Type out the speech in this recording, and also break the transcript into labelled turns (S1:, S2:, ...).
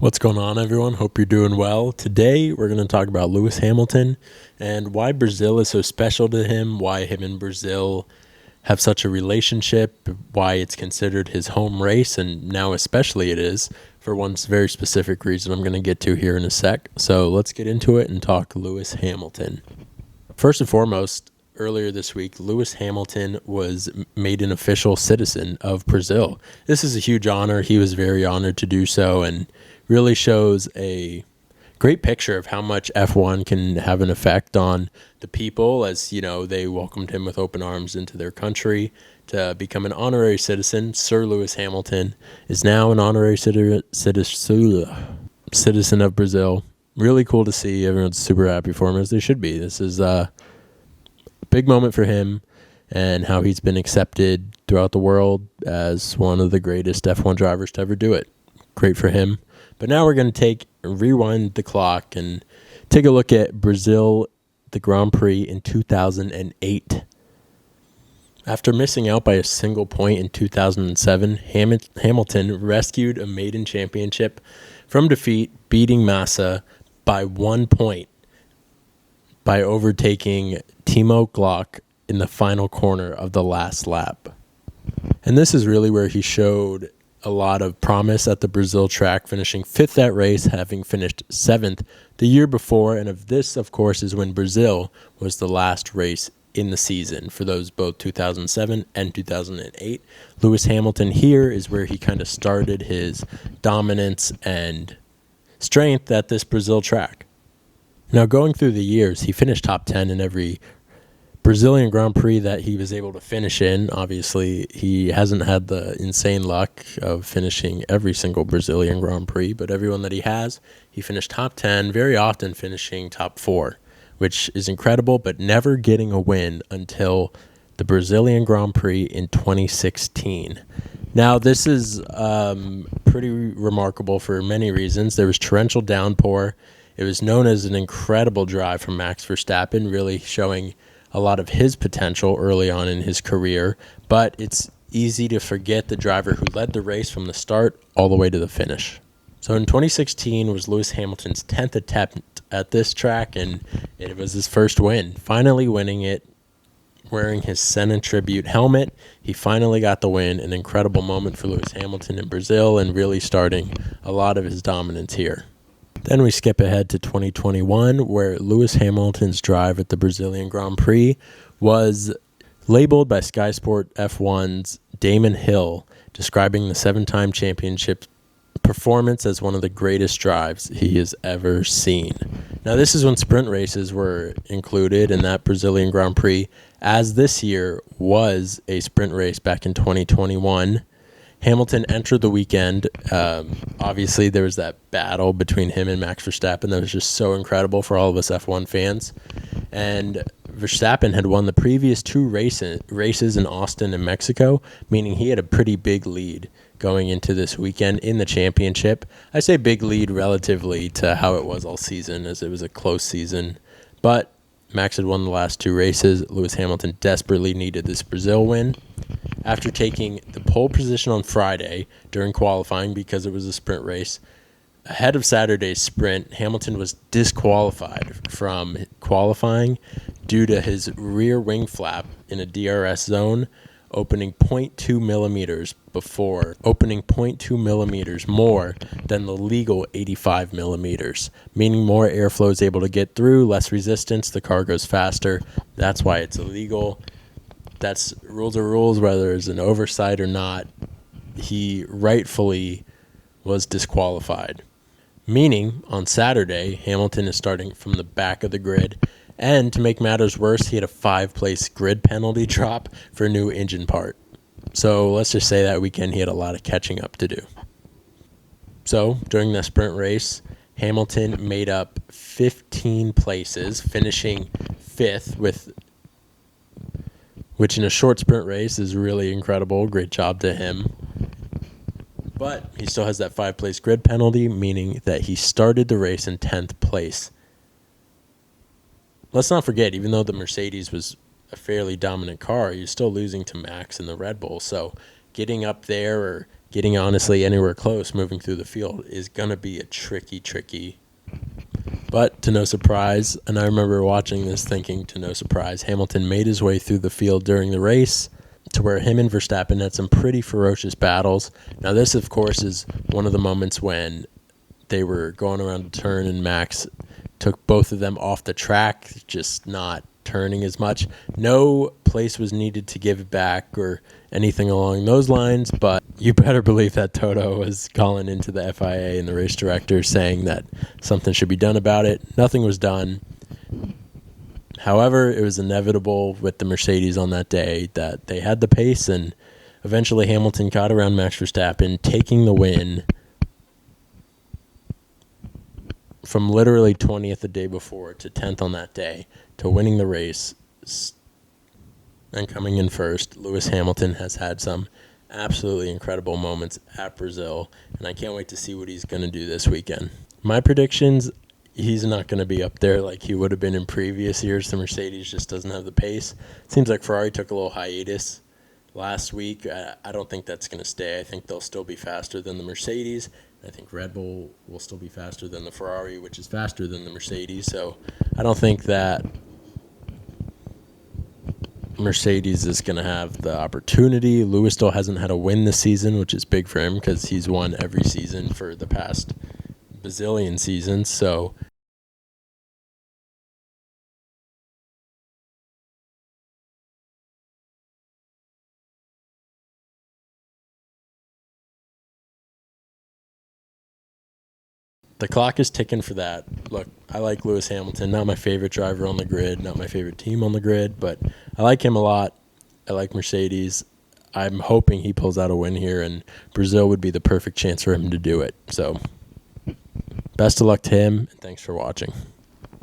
S1: What's going on, everyone? Hope you're doing well. Today, we're going to talk about Lewis Hamilton and why Brazil is so special to him, why him and Brazil have such a relationship, why it's considered his home race, and now especially it is, for one very specific reason I'm going to get to here in a sec. So let's get into it and talk Lewis Hamilton. First and foremost, earlier this week, Lewis Hamilton was made an official citizen of Brazil. This is a huge honor. He was very honored to do so, and really shows a great picture of how much F1 can have an effect on the people, as you know, they welcomed him with open arms into their country to become an honorary citizen. Sir Lewis Hamilton is now an honorary citizen of Brazil. Really cool to see. Everyone's super happy for him, as they should be. This is a big moment for him and how he's been accepted throughout the world as one of the greatest F1 drivers to ever do it. Great for him. But now we're going to rewind the clock and take a look at Brazil, the Grand Prix in 2008. After missing out by a single point in 2007, Hamilton rescued a maiden championship from defeat, beating Massa by 1 point by overtaking Timo Glock in the final corner of the last lap. And this is really where he showed a lot of promise at the Brazil track, finishing fifth that race, having finished seventh the year before. And this, of course, is when Brazil was the last race in the season for those both 2007 and 2008. Lewis Hamilton here is where he kind of started his dominance and strength at this Brazil track. Now, going through the years, he finished top 10 in every Brazilian Grand Prix that he was able to finish in. Obviously, he hasn't had the insane luck of finishing every single Brazilian Grand Prix, but everyone that he has, he finished top 10, very often finishing top 4, which is incredible, but never getting a win until the Brazilian Grand Prix in 2016. Now, this is pretty remarkable for many reasons. There was torrential downpour. It was known as an incredible drive from Max Verstappen, really showing a lot of his potential early on in his career, but it's easy to forget the driver who led the race from the start all the way to the finish. So in 2016 was Lewis Hamilton's 10th attempt at this track, and it was his first win, finally winning it, wearing his Senna tribute helmet. He finally got the win, an incredible moment for Lewis Hamilton in Brazil, and really starting a lot of his dominance here. Then we skip ahead to 2021, where Lewis Hamilton's drive at the Brazilian Grand Prix was labeled by Sky Sport F1's Damon Hill, describing the 7-time championship performance as one of the greatest drives he has ever seen. Now, this is when sprint races were included in that Brazilian Grand Prix, as this year was a sprint race back in 2021. Hamilton entered the weekend. Obviously, there was that battle between him and Max Verstappen that was just so incredible for all of us F1 fans. And Verstappen had won the previous 2 races in Austin and Mexico, meaning he had a pretty big lead going into this weekend in the championship. I say big lead relatively to how it was all season, as it was a close season. But Max had won the last 2 races. Lewis Hamilton desperately needed this Brazil win. After taking the pole position on Friday during qualifying, because it was a sprint race, ahead of Saturday's sprint, Hamilton was disqualified from qualifying due to his rear wing flap in a DRS zone opening 0.2 millimeters more than the legal 85 millimeters, meaning more airflow is able to get through, less resistance, the car goes faster. That's why it's illegal. That's rules are rules, whether it's an oversight or not. He rightfully was disqualified. Meaning, on Saturday, Hamilton is starting from the back of the grid. And to make matters worse, he had a 5-place grid penalty drop for a new engine part. So let's just say that weekend he had a lot of catching up to do. So during the sprint race, Hamilton made up 15 places, finishing 5th, which in a short sprint race is really incredible. Great job to him. But he still has that 5-place grid penalty, meaning that he started the race in 10th place. Let's not forget, even though the Mercedes was a fairly dominant car, he was still losing to Max and the Red Bull. So getting up there or getting honestly anywhere close moving through the field is going to be a tricky. But to no surprise, and I remember watching this thinking to no surprise, Hamilton made his way through the field during the race to where him and Verstappen had some pretty ferocious battles. Now this, of course, is one of the moments when they were going around a turn and Max took both of them off the track, just not turning as much. No place was needed to give it back or anything along those lines, but you better believe that Toto was calling into the FIA and the race director saying that something should be done about it. Nothing was done. However, it was inevitable with the Mercedes on that day that they had the pace, and eventually Hamilton got around Max Verstappen, taking the win from literally 20th the day before to 10th on that day to winning the race and coming in first. Lewis Hamilton has had some absolutely incredible moments at Brazil, and I can't wait to see what he's going to do this weekend. My predictions, he's not going to be up there like he would have been in previous years. The Mercedes just doesn't have the pace. It seems like Ferrari took a little hiatus last week. I don't think that's going to stay. I think they'll still be faster than the Mercedes. I think Red Bull will still be faster than the Ferrari, which is faster than the Mercedes. So I don't think that Mercedes is going to have the opportunity. Lewis still hasn't had a win this season, which is big for him because he's won every season for the past bazillion seasons. So the clock is ticking for that. Look, I like Lewis Hamilton. Not my favorite driver on the grid, not my favorite team on the grid, but I like him a lot. I like Mercedes. I'm hoping he pulls out a win here, and Brazil would be the perfect chance for him to do it. So best of luck to him, and thanks for watching.